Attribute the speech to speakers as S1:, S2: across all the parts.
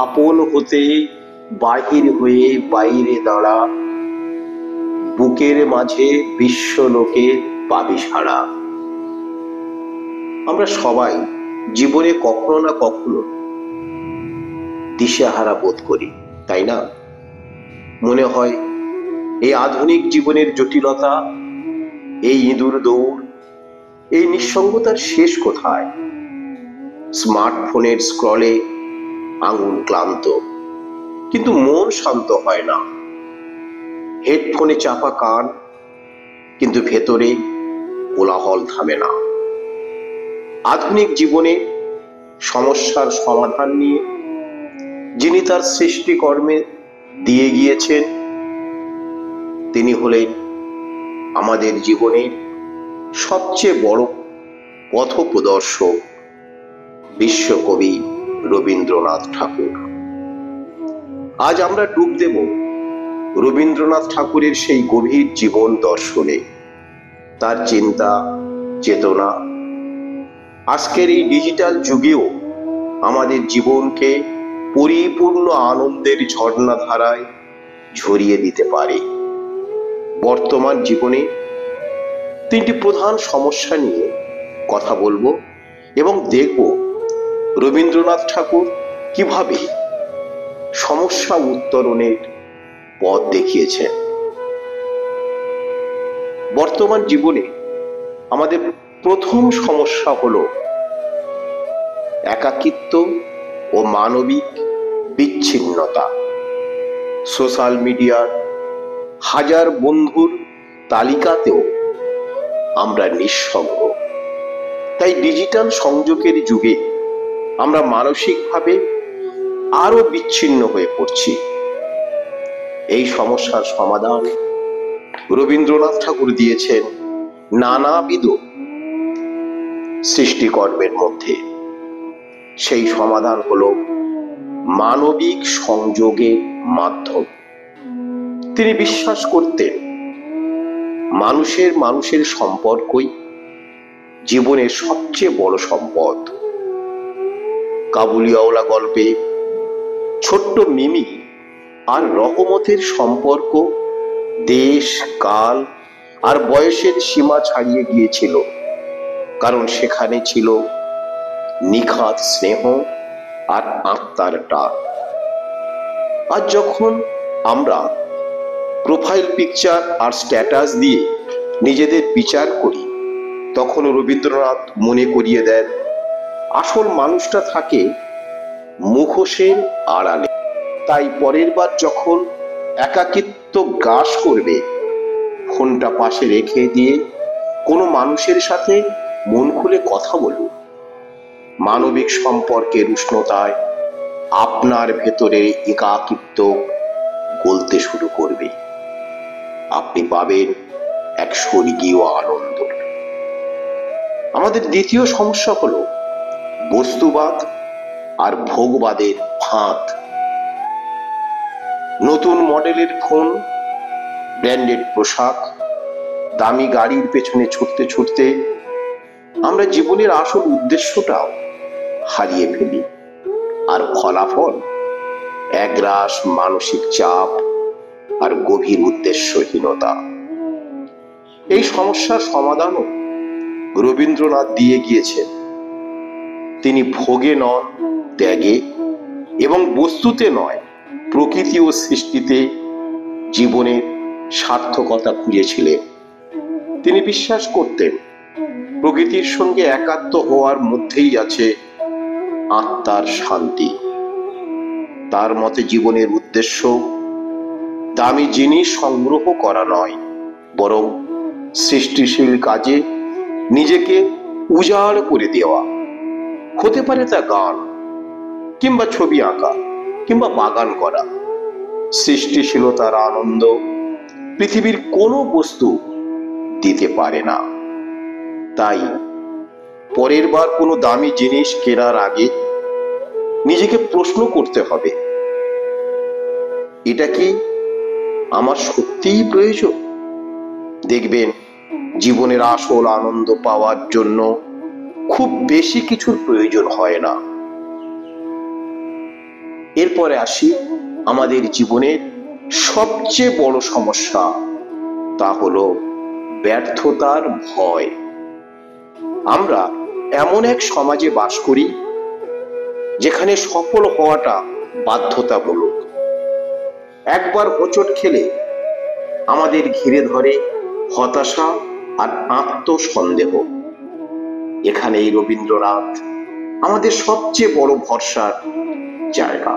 S1: আপন হতে বাহির হয়ে বাইরে দাঁড়া, বুকের মাঝে বিশ্বলোকে পাবি সাড়া। আমরা সবাই জীবনে কখনো না কখনো দিশেহারা বোধ করি, তাই না? মনে হয় এই আধুনিক জীবনের জটিলতা, এই ইঁদুর দৌড়, এই নিঃসঙ্গতার শেষ কোথায়? স্মার্টফোনের স্ক্রলে আঙুল ক্লান্ত, কিন্তু মন শান্ত হয় না। হেডফোনে চাপা কান, কিন্তু ভেতরে কোলাহল থামে না। আধুনিক জীবনে সমস্যার সমাধান নিয়ে যিনি তার সৃষ্টিকর্মে দিয়ে গিয়েছেন, তিনি হলেন আমাদের জীবনের সবচেয়ে বড় পথপ্রদর্শক, বিশ্বকবি রবীন্দ্রনাথ ঠাকুর। আজ আমরা ডুব দেব রবীন্দ্রনাথ ঠাকুরের সেই গভীর জীবন দর্শনে, তার চিন্তা চেতনা আজকের এই ডিজিটাল যুগেও আমাদের জীবনকে পরিপূর্ণ আনন্দের ঝর্ণাধারায় ঝরিয়ে দিতে পারে। বর্তমান জীবনে তিনটি প্রধান সমস্যা নিয়ে কথা বলবো এবং দেখব রবীন্দ্রনাথ ঠাকুর কিভাবে সমস্যা উত্তরণের পথ দেখিয়েছেন। বর্তমান জীবনে আমাদের প্রথম সমস্যা হলো একাকিত্ব ও মানবিক বিচ্ছিন্নতা। সোশ্যাল মিডিয়ার হাজার বন্ধুর তালিকাতেও আমরা নিঃসঙ্গ। তাই ডিজিটাল সংযোগের যুগে আমরা মানসিকভাবে আরো বিচ্ছিন্ন হয়ে পড়ছি। এই সমস্যার সমাধান রবীন্দ্রনাথ ঠাকুর দিয়েছেন নানাবিধ সৃষ্টিকর্মের মধ্যে। সেই সমাধান হলো মানবিক সংযোগের মাধ্যম। তিনি বিশ্বাস করতেন মানুষের সম্পর্কই জীবনের সবচেয়ে বড় সম্পদ। কাবুলিওয়ালা গল্পে ছোট্ট মিমি আর রহমতের সম্পর্ক দেশ, কাল আর বয়সের সীমা ছাড়িয়ে গিয়েছিল, কারণ সেখানে ছিল নিখাত স্নেহ আর আত্মার টান। আর যখন আমরা প্রোফাইল পিকচার আর স্ট্যাটাস দিয়ে নিজেদের বিচার করি, তখন রবীন্দ্রনাথ মনে করিয়ে দেন আসল মানুষটা থাকে মুখোশের আড়ালে। তাই পরের বার যখন একাকিত্ব গ্রাস করবে, ফোনটা পাশে রেখে দিয়ে কোনো মানুষের সাথে মন খুলে কথা বলুন। মানবিক সম্পর্কের উষ্ণতায় আপনার ভেতরে একাকিত্ব গলতে শুরু করবে। আপনি পাবেন এক স্বর্গীয় আনন্দ। আমাদের দ্বিতীয় সমস্যা হলো বস্তুবাদ আর ভোগবাদের ফাঁদ। নতুন মডেলের ফোন, ব্র্যান্ডেড পোশাক, দামি গাড়ির পেছনে ছুটতে ছুটতে আমরা জীবনের আসল উদ্দেশ্যটাও হারিয়ে ফেলি। আর ফলাফল একরাশ মানসিক চাপ আর গভীর উদ্দেশ্যহীনতা। এই সমস্যার সমাধানও রবীন্দ্রনাথ দিয়ে গিয়েছেন। তিনি ভোগে নন, ত্যাগে এবং বস্তুতে নয়, প্রকৃতি ও সৃষ্টিতে জীবনের সার্থকতা খুঁজেছিলেন। তিনি বিশ্বাস করতেন প্রকৃতির সঙ্গে একাত্ম হওয়ার মধ্যেই আছে আত্মার শান্তি। তার মতে জীবনের উদ্দেশ্য দামি জিনিস সংগ্রহ করা নয়, বরং সৃষ্টিশীল কাজে নিজেকে উজাড় করে দেওয়া। হতে পারে তা গান, কিংবা ছবি আঁকা, কিংবা বাগান করা। সৃষ্টিশীলতার আনন্দ পৃথিবীর কোনো বস্তু দিতে পারে না। তাই পরের বার কোনো দামি জিনিস কেনার আগে নিজেকে প্রশ্ন করতে হবে, এটা কি আমার সত্যিই প্রয়োজন? দেখবেন জীবনের আসল আনন্দ পাওয়ার জন্য খুব বেশি কিছুর প্রয়োজন হয় না। এরপরে আসি আমাদের জীবনের সবচেয়ে বড় সমস্যা, তা হলো ব্যর্থতার ভয়। আমরা এমন এক সমাজে বাস করি যেখানে সফল হওয়াটা বাধ্যতামূলক। একবার হোঁচট খেলে আমাদের ঘিরে ধরে হতাশা আর আত্মসন্দেহ। এখানেই রবীন্দ্রনাথ আমাদের সবচেয়ে বড় ভরসার জায়গা।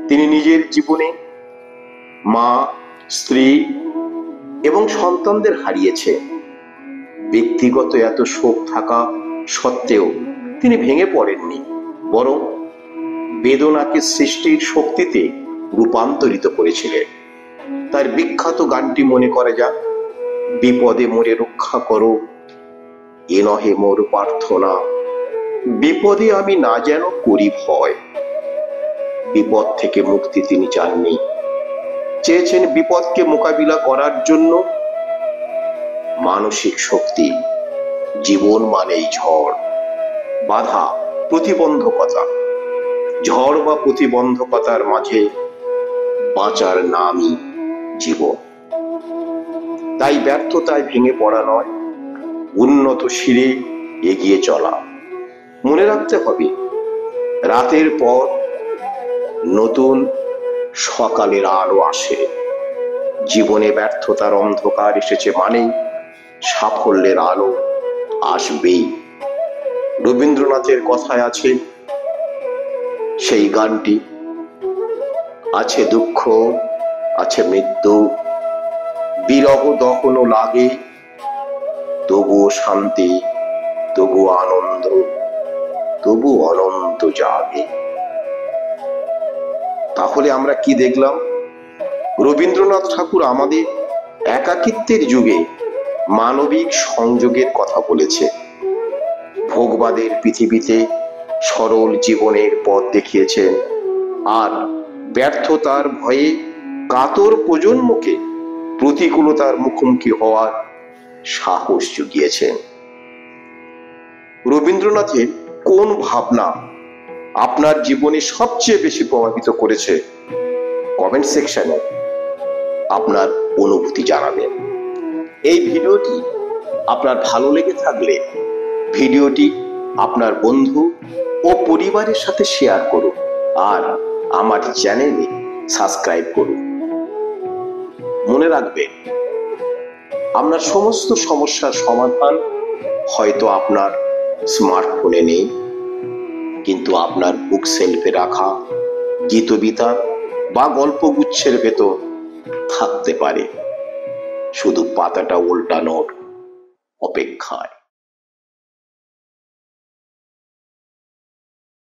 S1: তিনি নিজের জীবনে মা, স্ত্রী এবং সন্তানদের হারিয়েছে। ব্যক্তিগত এত শোক থাকা সত্ত্বেও তিনি ভেঙে পড়েননি, বরং বেদনাকে সৃষ্টির শক্তিতে রূপান্তরিত করেছিলেন। তার বিখ্যাত গানটি মনে করা যাক, বিপদে মোরে রক্ষা করো, এ নহে মোর প্রার্থনা, বিপদে আমি না যেন করি ভয়। বিপদ থেকে মুক্তি তিনি চাননি, চেয়েছেন বিপদকে মোকাবিলা করার জন্য মানসিক শক্তি। জীবন মানেই ঝড়, বাধা, প্রতিবন্ধকতা। ঝড় বা প্রতিবন্ধকতার মাঝে বাঁচার নামই জীবন। তাই ব্যর্থতায় ভেঙে পড়া নয়, উন্নত শিরে এগিয়ে চলা। মনে রাখতে হবে, রাতের পর নতুন সকালের আলো আসে। জীবনে ব্যর্থতার অন্ধকার এসেছে মানে সাফল্যের আলো আসবেই। রবীন্দ্রনাথের কথায় আছে সেই গানটি, আছে দুঃখ, আছে মৃত্যু, বিরহ দহন লাগে, তবুও শান্তি, তবু আনন্দ, তবু অনন্ত জাগে। তাহলে আমরা কি দেখলাম? রবীন্দ্রনাথ ঠাকুর আমাদের একাকিত্বের যুগে মানবিক সংযোগের কথা বলেছে। ভোগবাদের পৃথিবীতে সরল জীবনের পথ দেখিয়েছেন, আর ব্যর্থতার ভয়ে কাতর প্রজন্মকে প্রতিকূলতার মুখোমুখি হওয়ার সাহস জুগিয়েছেন। রবীন্দ্রনাথের কোন ভাবনা আপনার জীবনে সবচেয়ে বেশি প্রভাবিত করেছে? কমেন্ট সেকশনে আপনার অনুভূতি জানাবেন। এই ভিডিওটি আপনার ভালো লেগে থাকলে ভিডিওটি আপনার বন্ধু ও পরিবারের সাথে শেয়ার করুন, আর আমার চ্যানেলে সাবস্ক্রাইব করুন। মনে রাখবেন, আপনার সমস্ত সমস্যার সমাধান হয়তো আপনার স্মার্টফোনে নেই, কিন্তু আপনার বুক সেলফে রাখা গীতবিতান বা গল্পগুচ্ছের ভেতর থাকতে পারে, শুধু পাতাটা উল্টানোর অপেক্ষায়।